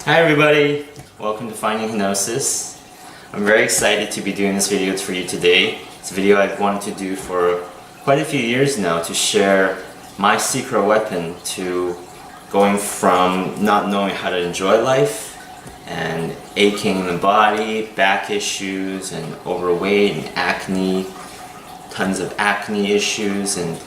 Hi everybody, welcome to Finding Hypnosis. I'm very excited to be doing this video for you today. It's a video I've wanted to do for quite a few years now to share my secret weapon to going from not knowing how to enjoy life and aching in the body, back issues and overweight and acne, tons of acne issues and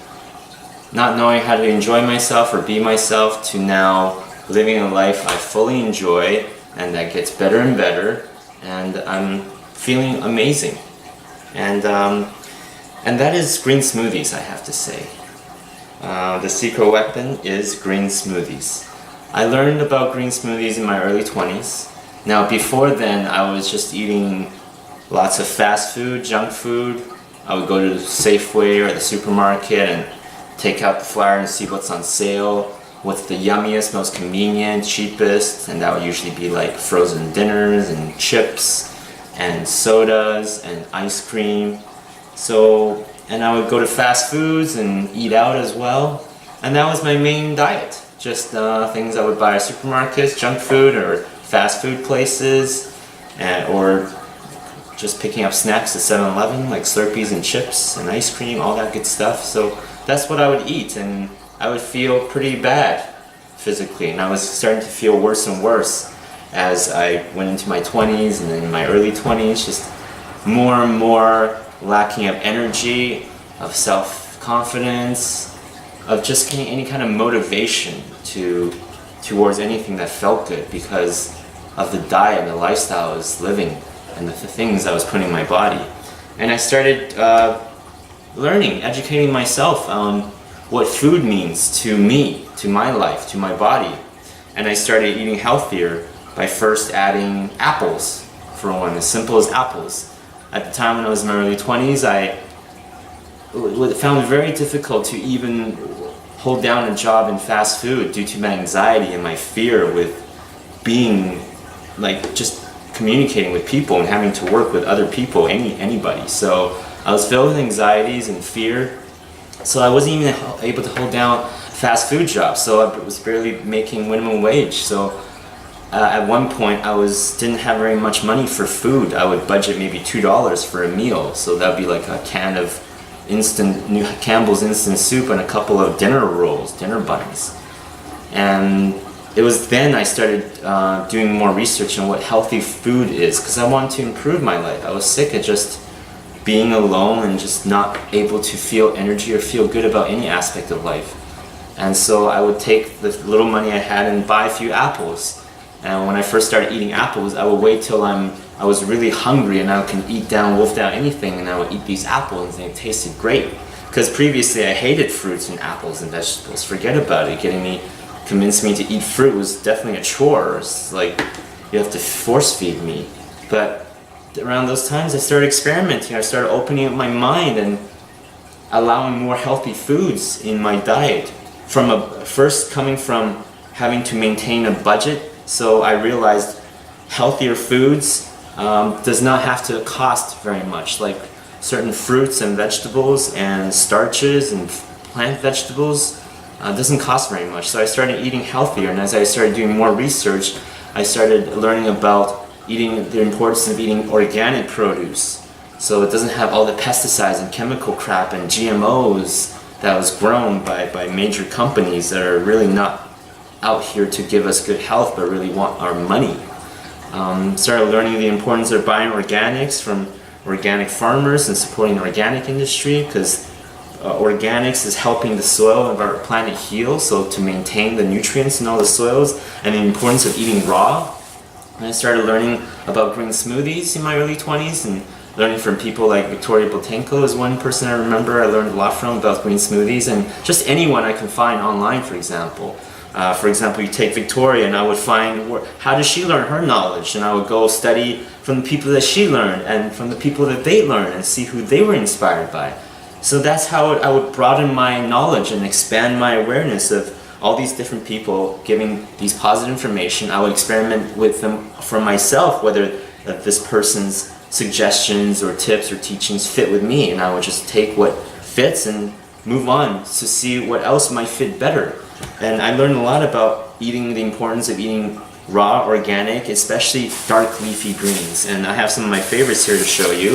not knowing how to enjoy myself or be myself to now living a life I fully enjoy and that gets better and better, and I'm feeling amazing. And that is green smoothies, I have to say. The secret weapon is green smoothies. I learned about green smoothies in my early 20s. Now before then I was just eating lots of fast food, junk food. I would go to the Safeway or the supermarket and take out the flyer and see what's on sale. What's the yummiest, most convenient, cheapest, and that would usually be like frozen dinners and chips and sodas and ice cream. And I would go to fast foods and eat out as well, and that was my main diet. Just things I would buy at supermarkets, junk food or fast food places, or just picking up snacks at 7-Eleven like Slurpees and chips and ice cream, all that good stuff. So that's what I would eat, and I would feel pretty bad physically, and I was starting to feel worse and worse as I went into my 20s and then my early 20s, just more and more lacking of energy, of self-confidence, of just getting any kind of motivation towards anything that felt good because of the diet and the lifestyle I was living and the things I was putting in my body. And I started learning, educating myself on what food means to me, to my life, to my body. And I started eating healthier by first adding apples, for one, as simple as apples. At the time when I was in my early 20s, I found it very difficult to even hold down a job in fast food due to my anxiety and my fear with being, like, just communicating with people and having to work with other people, anybody. So I was filled with anxieties and fear. So I wasn't even able to hold down fast food jobs, so I was barely making minimum wage. So at one point I didn't have very much money for food. I would budget maybe $2 for a meal, so that would be like a can of Campbell's instant soup and a couple of dinner rolls, dinner buns. And it was then I started doing more research on what healthy food is, because I wanted to improve my life. I was sick of just being alone and just not able to feel energy or feel good about any aspect of life. And so I would take the little money I had and buy a few apples. And when I first started eating apples, I would wait till I was really hungry and I can wolf down anything, and I would eat these apples and they tasted great. Because previously I hated fruits and apples and vegetables. Forget about it. Convince me to eat fruit was definitely a chore. It's like you have to force feed me. But around those times I started experimenting. I started opening up my mind and allowing more healthy foods in my diet. First coming from having to maintain a budget, so I realized healthier foods does not have to cost very much. Like certain fruits and vegetables and starches and plant vegetables doesn't cost very much. So I started eating healthier, and as I started doing more research, I started learning about the importance of eating organic produce, so it doesn't have all the pesticides and chemical crap and GMOs that was grown by major companies that are really not out here to give us good health but really want our money. Started learning the importance of buying organics from organic farmers and supporting the organic industry, because organics is helping the soil of our planet heal, so to maintain the nutrients in all the soils, and the importance of eating raw. And I started learning about green smoothies in my early 20s, and learning from people like Victoria Botenko is one person I remember I learned a lot from about green smoothies, and just anyone I can find online, for example. You take Victoria, and I would find how does she learn her knowledge, and I would go study from the people that she learned and from the people that they learned and see who they were inspired by. So that's how I would broaden my knowledge and expand my awareness of all these different people giving these positive information. I would experiment with them for myself, whether this person's suggestions or tips or teachings fit with me, and I would just take what fits and move on to see what else might fit better. And I learned a lot about the importance of eating raw, organic, especially dark leafy greens. And I have some of my favorites here to show you.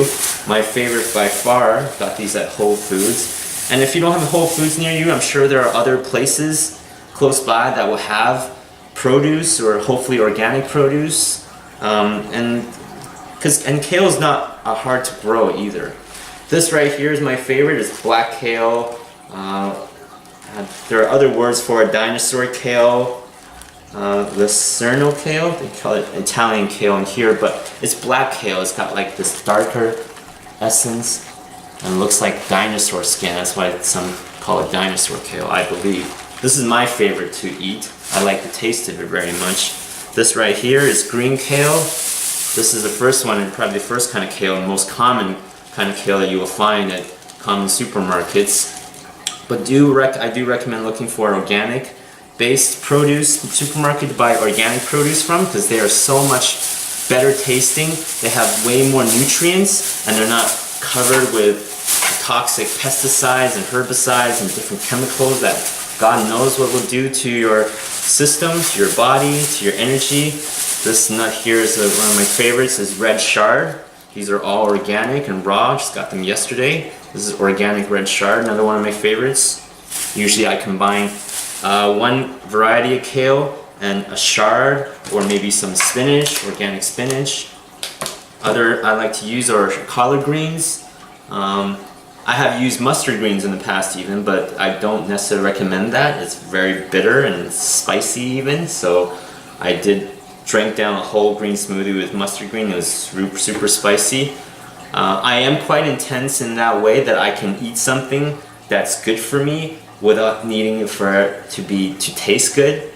My favorite by far, got these at Whole Foods. And if you don't have a Whole Foods near you, I'm sure there are other places close by that will have produce, or hopefully organic produce. And kale is not hard to grow either. This right here is my favorite. It's black kale. There are other words for it: dinosaur kale, lucerno kale. They call it Italian kale in here, but it's black kale. It's got like this darker essence and looks like dinosaur skin. That's why some call it dinosaur kale, I believe. This is my favorite to eat. I like the taste of it very much. This right here is green kale. This is the first one, and probably the first kind of kale, and most common kind of kale that you will find at common supermarkets. But I do recommend looking for organic based produce supermarket to buy organic produce from, because they are so much better tasting. They have way more nutrients, and they're not covered with toxic pesticides and herbicides and different chemicals that God knows what will do to your system, to your body, to your energy. This nut here is one of my favorites, is red shard. These are all organic and raw. Just got them yesterday. This is organic red shard, another one of my favorites. Usually I combine one variety of kale and a shard, or maybe some spinach, organic spinach. Other I like to use are collard greens. I have used mustard greens in the past even, but I don't necessarily recommend that. It's very bitter and spicy even, so I did drink down a whole green smoothie with mustard green. It was super spicy. I am quite intense in that way that I can eat something that's good for me without needing it for it to taste good,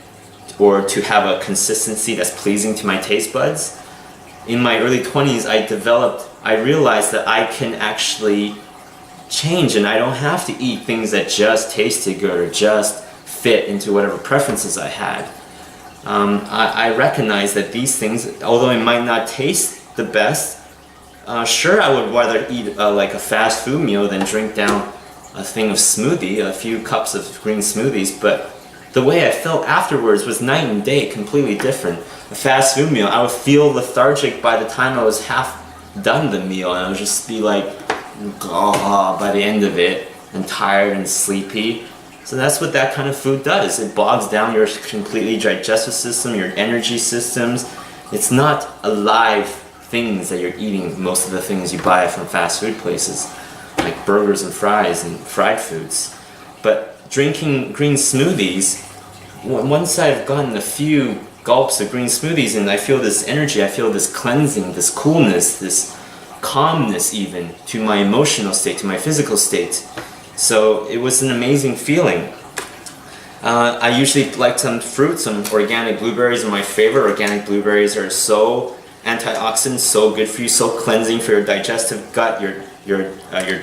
or to have a consistency that's pleasing to my taste buds. In my early 20s, I realized that I can actually change, and I don't have to eat things that just tasted good or just fit into whatever preferences I had. I recognize that these things, although it might not taste the best, sure, I would rather eat like a fast food meal than drink down a thing of smoothie, a few cups of green smoothies, but the way I felt afterwards was night and day, completely different. A fast food meal, I would feel lethargic by the time I was half done the meal, and I would just be like, by the end of it, and tired and sleepy. So that's what that kind of food does. It bogs down your completely digestive system, your energy systems. It's not alive things that you're eating, most of the things you buy from fast food places, like burgers and fries and fried foods. But drinking green smoothies, once I've gotten a few gulps of green smoothies, and I feel this energy, I feel this cleansing, this coolness, this calmness even, to my emotional state, to my physical state. So it was an amazing feeling. I usually like some fruit. Some organic blueberries are my favorite. Organic blueberries are so antioxidant, so good for you, so cleansing for your digestive gut, your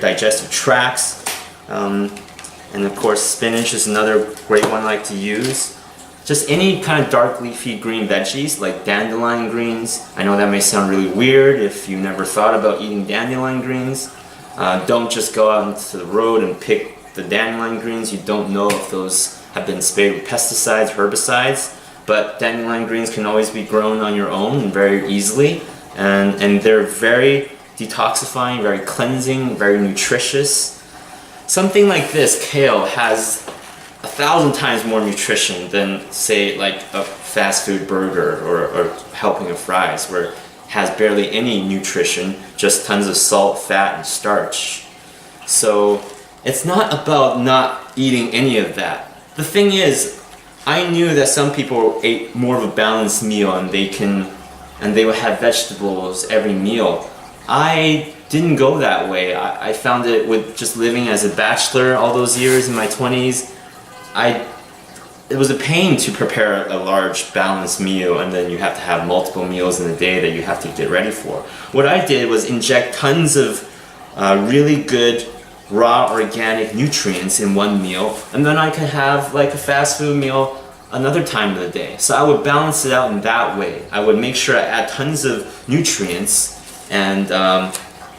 digestive tracts. And of course, spinach is another great one I like to use. Just any kind of dark leafy green veggies like dandelion greens. I know that may sound really weird if you never thought about eating dandelion greens. Don't just go out into the road and pick the dandelion greens. You don't know if those have been sprayed with pesticides, herbicides, but dandelion greens can always be grown on your own very easily, and they're very detoxifying, very cleansing, very nutritious. Something like this, kale, has 1,000 times more nutrition than, say, like a fast food burger or helping of fries, where it has barely any nutrition, just tons of salt, fat, and starch. So it's not about not eating any of that. The thing is, I knew that some people ate more of a balanced meal, and they would have vegetables every meal. I didn't go that way. I found it with just living as a bachelor all those years in my 20s. It was a pain to prepare a large balanced meal, and then you have to have multiple meals in a day that you have to get ready for. What I did was inject tons of really good raw organic nutrients in one meal, and then I could have like a fast food meal another time of the day. So I would balance it out in that way. I would make sure I add tons of nutrients and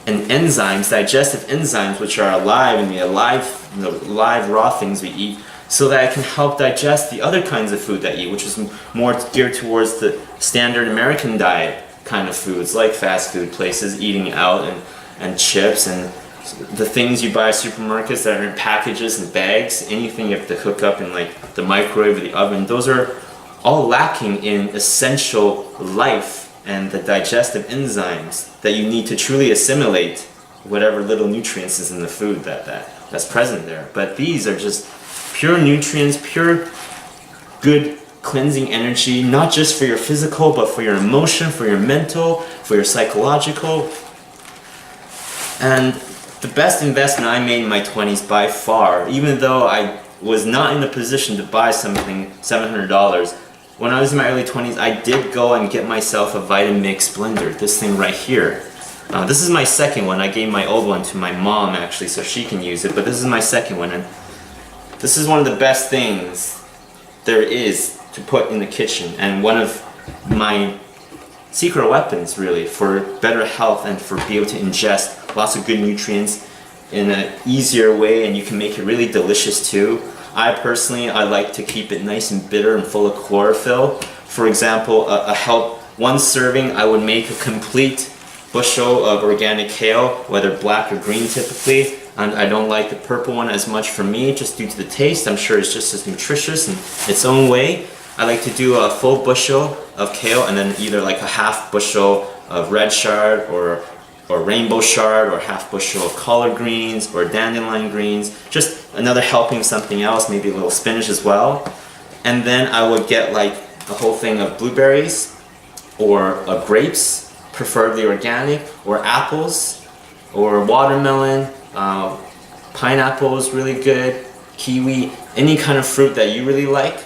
enzymes, digestive enzymes, which are alive in the live raw things we eat, so that I can help digest the other kinds of food that I eat, which is more geared towards the standard American diet kind of foods, like fast food places, eating out, and chips, and the things you buy at supermarkets that are in packages and bags, anything you have to hook up in like the microwave or the oven. Those are all lacking in essential life and the digestive enzymes that you need to truly assimilate whatever little nutrients is in the food that's present there. But these are just pure nutrients, pure good cleansing energy, not just for your physical, but for your emotion, for your mental, for your psychological. And the best investment I made in my 20s by far, even though I was not in the position to buy something $700, when I was in my early 20s, I did go and get myself a Vitamix blender, this thing right here. This is my second one. I gave my old one to my mom actually so she can use it, but this is my second one, and this is one of the best things there is to put in the kitchen, and one of my secret weapons really for better health and for being able to ingest lots of good nutrients in an easier way, and you can make it really delicious too. I personally like to keep it nice and bitter and full of chlorophyll. For example, one serving I would make a complete bushel of organic kale, whether black or green typically, and I don't like the purple one as much for me just due to the taste. I'm sure it's just as nutritious in its own way. I like to do a full bushel of kale and then either like a half bushel of red chard or rainbow chard, or half bushel of collard greens or dandelion greens, just another helping of something else, maybe a little spinach as well. And then I would get like a whole thing of blueberries or grapes, preferably organic, or apples, or watermelon, pineapple is really good, kiwi, any kind of fruit that you really like.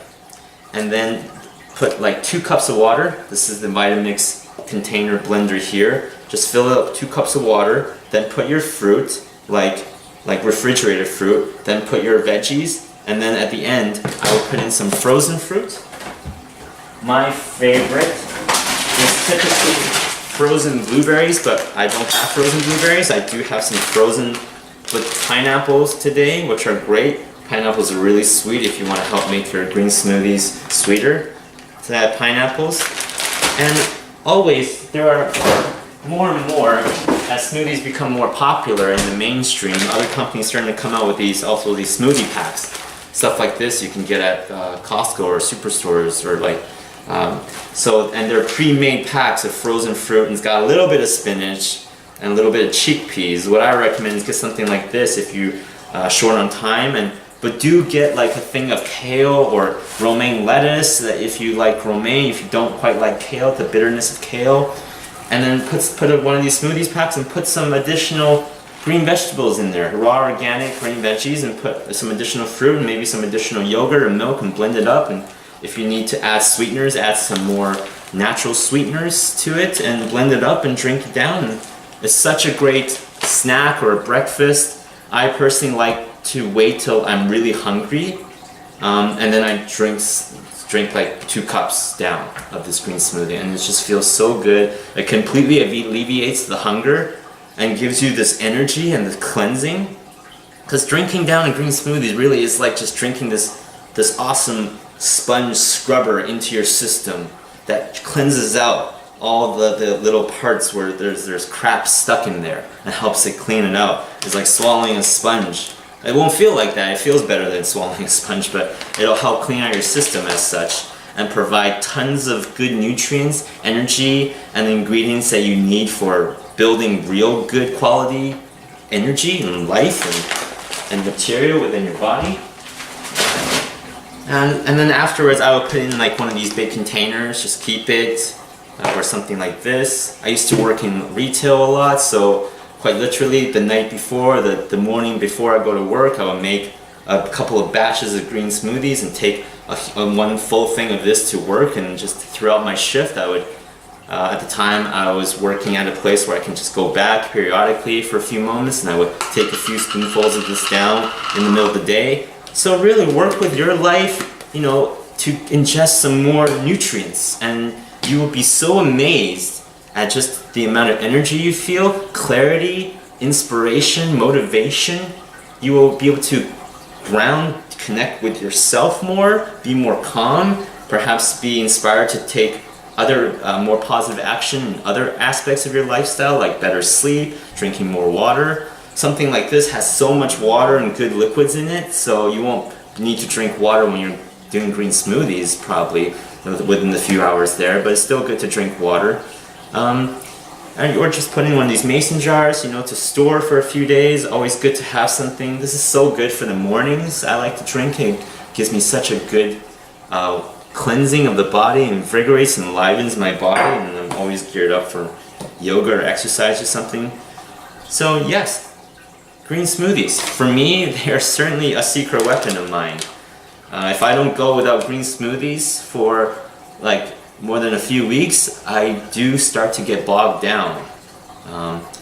And then put like 2 cups of water. This is the Vitamix container blender here. Just fill it up 2 cups of water, then put your fruit, like refrigerated fruit, then put your veggies, and then at the end I will put in some frozen fruit. My favorite is typically frozen blueberries, but I don't have frozen blueberries. I do have some frozen with pineapples today, which are great. Pineapples are really sweet if you want to help make your green smoothies sweeter. So I have pineapples, and always there are more and more, as smoothies become more popular in the mainstream, other companies starting to come out with these smoothie packs. Stuff like this you can get at Costco or superstores, or like, and they're pre-made packs of frozen fruit, and it's got a little bit of spinach and a little bit of chickpeas. What I recommend is get something like this if you're short on time, but do get like a thing of kale or romaine lettuce, that if you like romaine, if you don't quite like kale, the bitterness of kale. And then put one of these smoothies packs and put some additional green vegetables in there, raw organic green veggies, and put some additional fruit and maybe some additional yogurt or milk and blend it up. And if you need to add sweeteners, add some more natural sweeteners to it and blend it up and drink it down. And it's such a great snack or a breakfast. I personally like to wait till I'm really hungry, and then I drink like 2 cups down of this green smoothie, and it just feels so good. It completely alleviates the hunger and gives you this energy and this cleansing. Because drinking down a green smoothie really is like just drinking this awesome sponge scrubber into your system that cleanses out all the little parts where there's crap stuck in there and helps it clean it out. It's like swallowing a sponge. It won't feel like that. It feels better than swallowing a sponge, but it'll help clean out your system as such and provide tons of good nutrients, energy, and ingredients that you need for building real good quality energy and life and material within your body. And then afterwards I will put in like one of these big containers, just keep it, or something like this. I used to work in retail a lot, so quite literally the night before, the morning before I go to work, I would make a couple of batches of green smoothies and take one full thing of this to work, and just throughout my shift I would, at the time I was working at a place where I can just go back periodically for a few moments, and I would take a few spoonfuls of this down in the middle of the day. So really work with your life, to ingest some more nutrients, and you will be so amazed at just the amount of energy you feel, clarity, inspiration, motivation. You will be able to ground connect with yourself more, be more calm, perhaps be inspired to take other more positive action in other aspects of your lifestyle, like better sleep, drinking more water. Something like this has so much water and good liquids in it, so you won't need to drink water when you're doing green smoothies, probably within the few hours there, but it's still good to drink water. Or just put in one of these mason jars, to store for a few days. Always good to have something. This is so good for the mornings. I like to drink it. It gives me such a good cleansing of the body, invigorates and enlivens my body, and I'm always geared up for yoga or exercise or something. So yes, green smoothies. For me, they are certainly a secret weapon of mine. If I don't go without green smoothies for like more than a few weeks, I do start to get bogged down.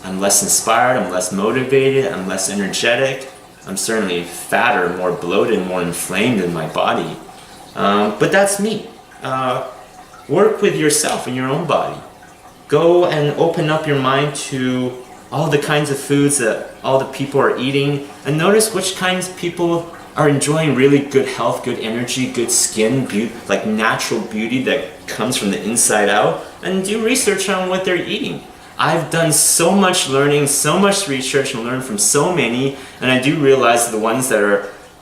I'm less inspired, I'm less motivated, I'm less energetic. I'm certainly fatter, more bloated, more inflamed in my body. But that's me. Work with yourself in your own body. Go and open up your mind to all the kinds of foods that all the people are eating, and notice which kinds of people are enjoying really good health, good energy, good skin, like natural beauty that comes from the inside out, and do research on what they're eating. I've done so much learning, so much research, and learned from so many, and I do realize the ones that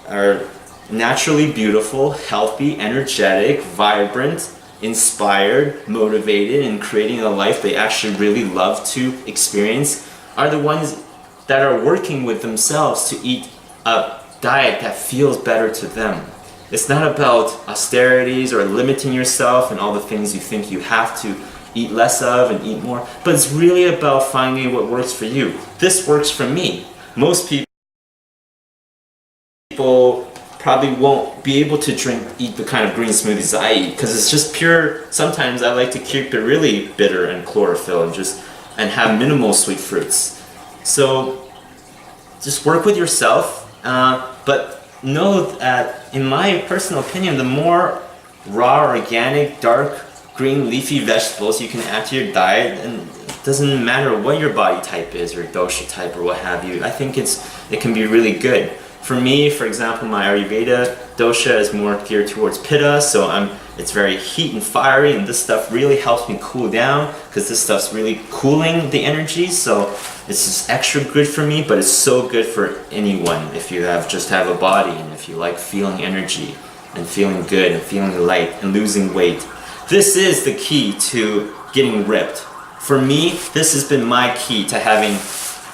are naturally beautiful, healthy, energetic, vibrant, inspired, motivated, and creating a life they actually really love to experience are the ones that are working with themselves to eat a diet that feels better to them. It's not about austerities or limiting yourself and all the things you think you have to eat less of and eat more, but it's really about finding what works for you. This works for me. Most people probably won't be able to eat the kind of green smoothies I eat, because it's just pure. Sometimes I like to keep it really bitter and chlorophyll and have minimal sweet fruits. So just work with yourself. But know that, in my personal opinion, the more raw, organic, dark, green, leafy vegetables you can add to your diet, and it doesn't matter what your body type is or dosha type or what have you, I think it can be really good. For me, for example, my Ayurveda dosha is more geared towards pitta, so it's very heat and fiery, and this stuff really helps me cool down, because this stuff's really cooling the energy, so it's just extra good for me, but it's so good for anyone if you just have a body, and if you like feeling energy and feeling good and feeling light and losing weight. This is the key to getting ripped. For me, this has been my key to having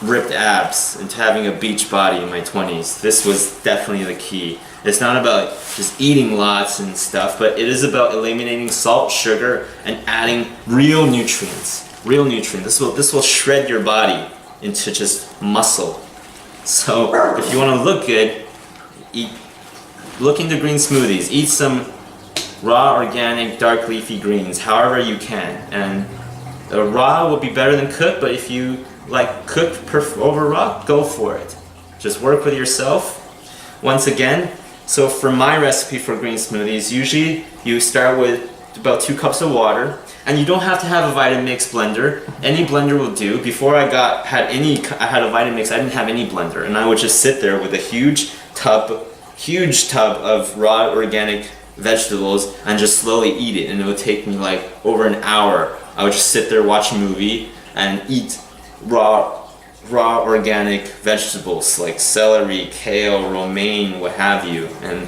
ripped abs and to having a beach body in my 20s. This was definitely the key. It's not about just eating lots and stuff, but it is about eliminating salt, sugar, and adding real nutrients. Real nutrients. This will shred your body into just muscle. So if you want to look good, look into green smoothies. Eat some raw, organic, dark leafy greens, however you can. And raw will be better than cooked, but if you like cooked over raw, go for it. Just work with yourself. Once again, so for my recipe for green smoothies, usually you start with about 2 cups of water, and you don't have to have a Vitamix blender. Any blender will do. Before I had a Vitamix, I didn't have any blender, and I would just sit there with a huge tub of raw organic vegetables and just slowly eat it, and it would take me like over an hour. I would just sit there, watch a movie, and eat raw organic vegetables like celery, kale, romaine, what have you. And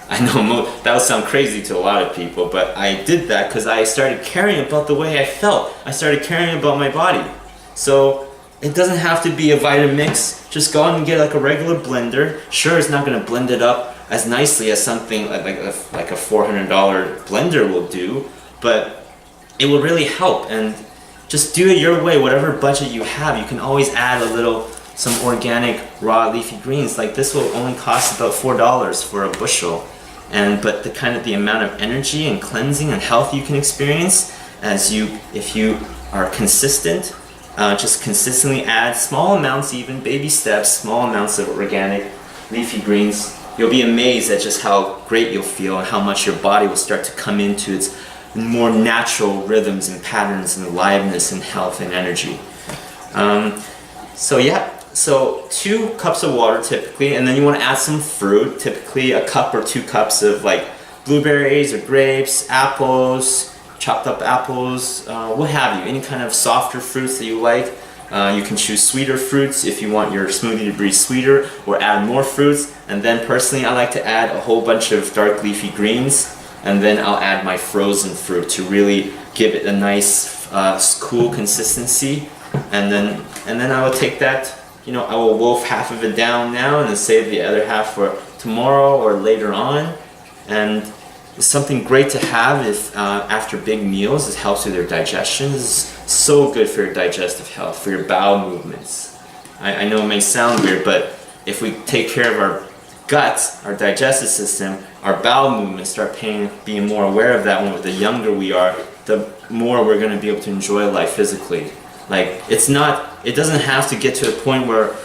I know that would sound crazy to a lot of people, but I did that because I started caring about the way I felt. I started caring about my body. So it doesn't have to be a Vitamix. Just go out and get like a regular blender. Sure, it's not going to blend it up as nicely as something like a $400 blender will do, but it will really help. And just do it your way, whatever budget you have. You can always add some organic raw leafy greens. Like this will only cost about $4 for a bushel. But the amount of energy and cleansing and health you can experience if you are consistent, just consistently add small amounts, even baby steps, small amounts of organic leafy greens. You'll be amazed at just how great you'll feel and how much your body will start to come into its more natural rhythms and patterns and aliveness and health and energy. So yeah, so 2 cups of water typically, and then you want to add some fruit, typically a cup or 2 cups of like blueberries or grapes, apples, chopped up apples, what have you, any kind of softer fruits that you like. You can choose sweeter fruits if you want your smoothie to be sweeter, or add more fruits. And then personally, I like to add a whole bunch of dark leafy greens, and then I'll add my frozen fruit to really give it a nice cool consistency. And then I will take that, you know, I will wolf half of it down now and then save the other half for tomorrow or later on. And it's something great to have if after big meals. It helps with your digestion. It's so good for your digestive health, for your bowel movements. I know it may sound weird, but if we take care of our guts, our digestive system, our bowel movements start being more aware of that when the younger we are, the more we're going to be able to enjoy life physically. Like, it doesn't have to get to a point where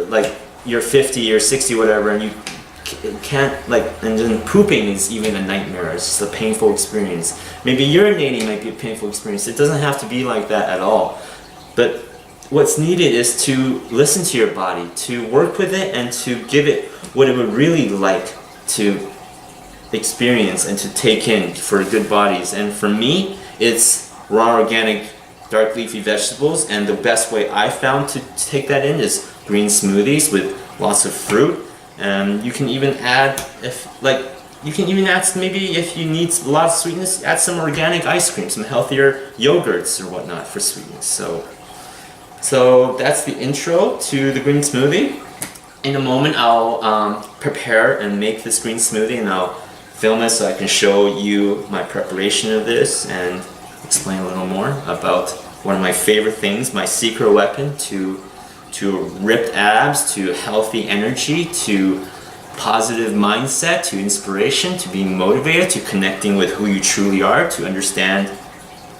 like you're 50 or 60 whatever and you can't, like, and then pooping is even a nightmare. It's just a painful experience. Maybe urinating might be a painful experience. It doesn't have to be like that at all. But what's needed is to listen to your body, to work with it, and to give it what it would really like to experience and to take in for good bodies. And for me, it's raw organic dark leafy vegetables, and the best way I found to take that in is green smoothies with lots of fruit. And you can even add, maybe if you need a lot of sweetness, add some organic ice cream, some healthier yogurts or whatnot for sweetness. So that's the intro to the green smoothie. In a moment I'll prepare and make this green smoothie, and I'll film it so I can show you my preparation of this and explain a little more about one of my favorite things, my secret weapon to ripped abs, to healthy energy, to positive mindset, to inspiration, to being motivated, to connecting with who you truly are, to understand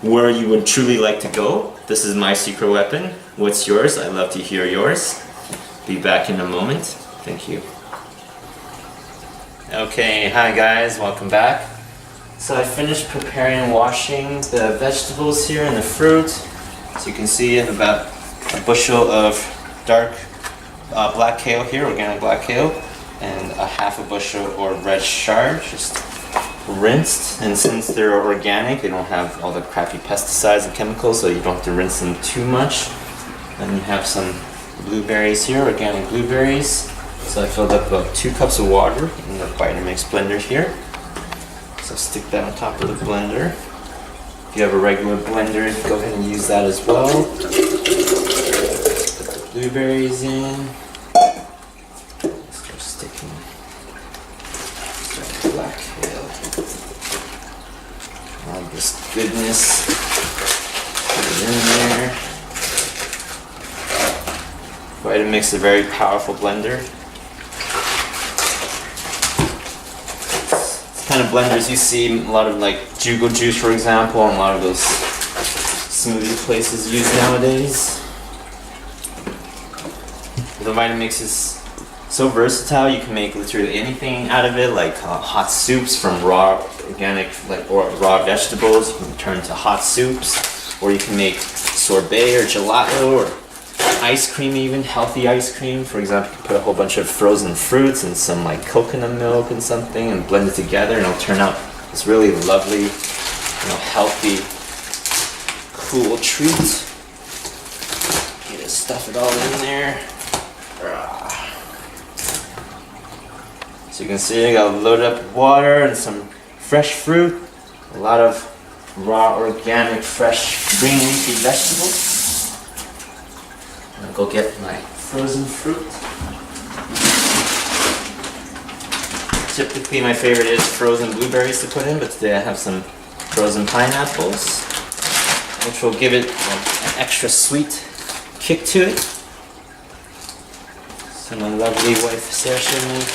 where you would truly like to go. This is my secret weapon. What's yours? I'd love to hear yours. Be back in a moment. Thank you. Okay, hi guys, welcome back. So I finished preparing and washing the vegetables here and the fruit. So you can see I have about a bushel of dark black kale here, organic black kale, and a half a bushel or red chard, just rinsed. And since they're organic, they don't have all the crappy pesticides and chemicals, so you don't have to rinse them too much. Then you have some blueberries here, organic blueberries. So I filled up about 2 cups of water in the Vitamix blender here. So stick that on top of the blender. If you have a regular blender, go ahead and use that as well. Put the blueberries in. Start sticking the black kale. All this goodness. Put it in there. Vitamix is a very powerful blender. Kind of blenders you see a lot of, like Jugo Juice for example, and a lot of those smoothie places use nowadays. The Vitamix is so versatile. You can make literally anything out of it, like hot soups from raw organic, or raw vegetables. You can turn to hot soups, or you can make sorbet or gelato or ice cream, even healthy ice cream. For example, you can put a whole bunch of frozen fruits and some like coconut milk and something and blend it together, and it'll turn out this really lovely, healthy, cool treat. You just stuff it all in there. So you can see I got loaded up with water and some fresh fruit, a lot of raw, organic, fresh green leafy vegetables. I'll go get my frozen fruit. Typically my favorite is frozen blueberries to put in, but today I have some frozen pineapples, which will give it an extra sweet kick to it. So my lovely wife Saoirse will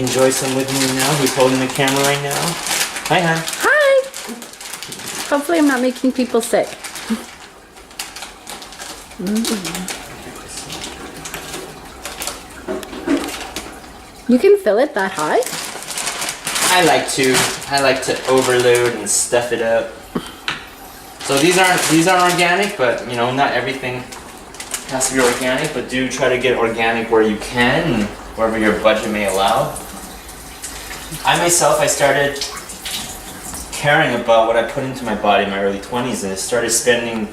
enjoy some with me now, who's holding the camera right now. Hi, hon. Hi! Hopefully I'm not making people sick. You can fill it that high? I like to overload and stuff it up. So these aren't organic, but not everything has to be organic, but do try to get organic where you can, wherever your budget may allow. I myself, I started caring about what I put into my body in my early 20s, and I started spending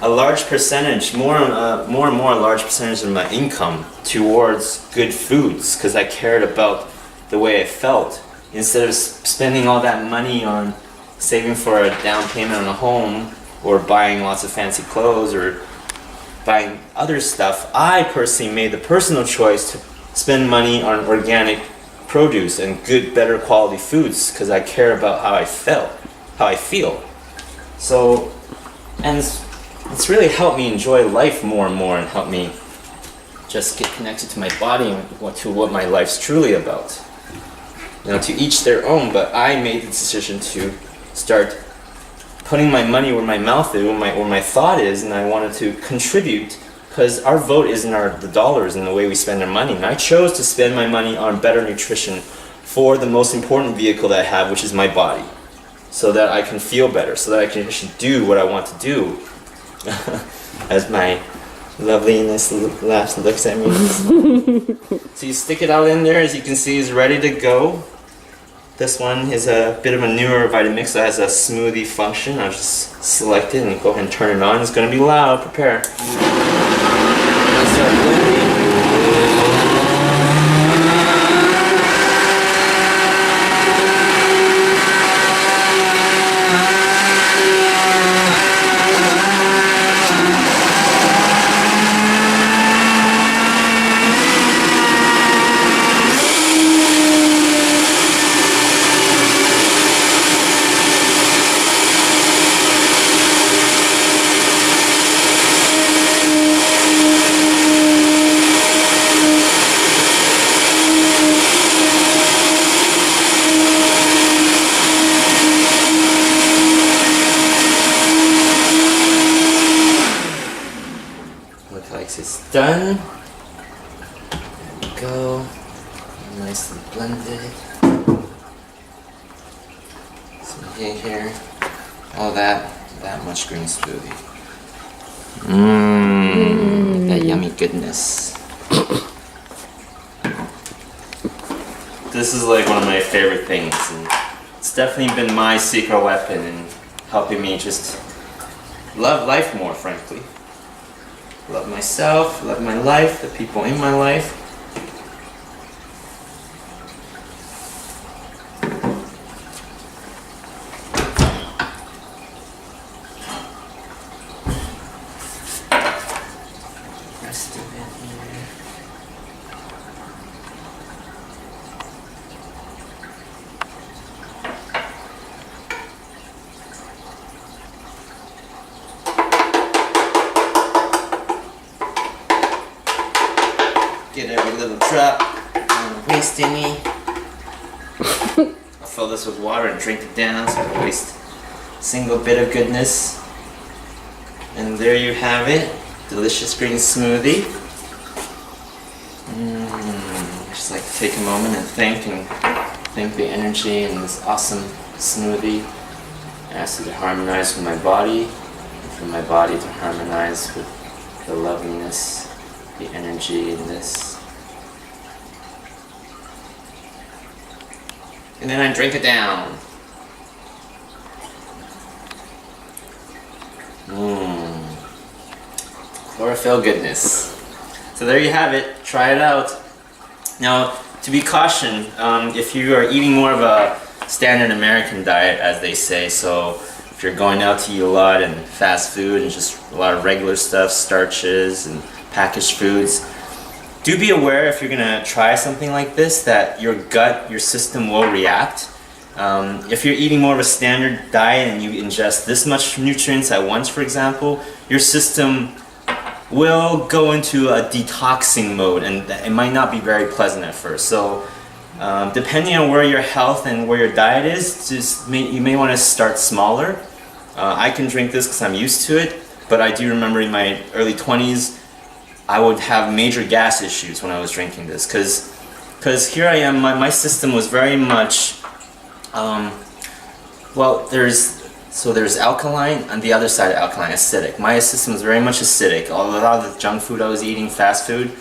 a large percentage, more and more a large percentage of my income towards good foods, because I cared about the way I felt. Instead of spending all that money on saving for a down payment on a home, or buying lots of fancy clothes, or buying other stuff, I personally made the personal choice to spend money on organic produce and good, better quality foods, because I care about how I feel. So, and it's really helped me enjoy life more and more, and helped me just get connected to my body and to what my life's truly about. You know, to each their own, but I made the decision to start putting my money where my mouth is, where my thought is, and I wanted to contribute, because our vote isn't the dollars and the way we spend our money. And I chose to spend my money on better nutrition for the most important vehicle that I have, which is my body, so that I can feel better, so that I can actually do what I want to do. As my loveliness looks at me. So you stick it out in there, as you can see, is ready to go. This one is a bit of a newer Vitamix that has a smoothie function. I'll just select it and go ahead and turn it on. It's going to be loud, prepare. Let's start blending. It's done. There we go. Nicely blended. Some here. All that much green smoothie. That yummy goodness. This is like one of my favorite things, and it's definitely been my secret weapon in helping me just love life more, frankly. Love myself, love my life, the people in my life. Rest of it here. Get every little drop, don't waste any. I'll fill this with water and drink it down so I don't waste a single bit of goodness. And there you have it, delicious green smoothie. Just like to take a moment and thank the energy in this awesome smoothie. I ask it to harmonize with my body, and for my body to harmonize with the loveliness, the energy in this. And then I drink it down. Chlorophyll goodness. So there you have it. Try it out. Now, to be cautioned, if you are eating more of a standard American diet, as they say, so if you're going out to eat a lot and fast food and just a lot of regular stuff, starches and packaged foods, do be aware if you're gonna try something like this that your gut, your system will react. If you're eating more of a standard diet and you ingest this much nutrients at once, for example, your system will go into a detoxing mode, and it might not be very pleasant at first. So depending on where your health and where your diet is, you may want to start smaller. I can drink this because I'm used to it, but I do remember in my early 20s I would have major gas issues when I was drinking this, because here I am, my system was very much well, there's So there's alkaline, on the other side of alkaline, acidic. My system was very much acidic. A lot of the junk food I was eating, fast food,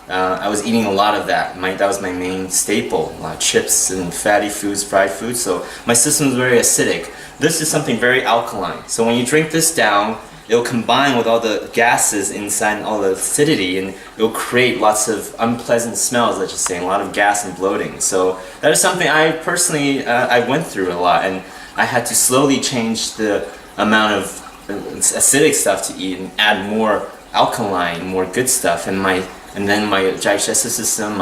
I was eating a lot of that. That was my main staple, chips and fatty foods, fried foods. So my system was very acidic. This is something very alkaline. So when you drink this down, it'll combine with all the gases inside and all the acidity, and it'll create lots of unpleasant smells, let's just say, and a lot of gas and bloating. So that is something I personally, I went through a lot, and I had to slowly change the amount of acidic stuff to eat and add more alkaline, more good stuff, and then my digestive system,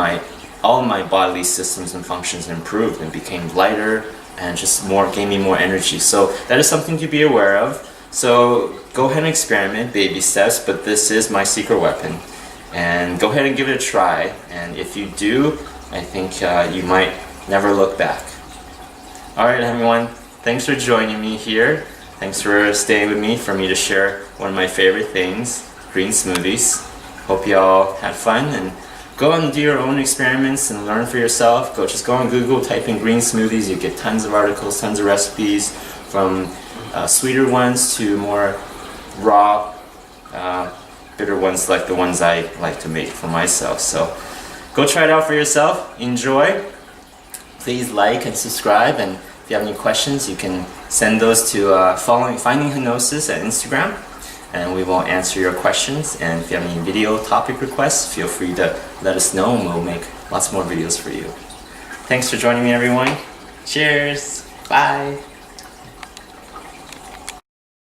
all my bodily systems and functions improved and became lighter and just gave me more energy. So that is something to be aware of. So go ahead and experiment, baby steps, but this is my secret weapon. And go ahead and give it a try. And if you do, I think you might never look back. Alright everyone, thanks for joining me here. Thanks for staying with me for me to share one of my favorite things, green smoothies. Hope you all had fun, and go and do your own experiments and learn for yourself. Just go on Google, type in green smoothies, you get tons of articles, tons of recipes, from sweeter ones to more raw, bitter ones like the ones I like to make for myself. So go try it out for yourself, enjoy. Please like and subscribe, and if you have any questions, you can send those to Finding Hypnosis at Instagram, and we will answer your questions. And if you have any video topic requests, feel free to let us know, and we'll make lots more videos for you. Thanks for joining me, everyone. Cheers. Bye.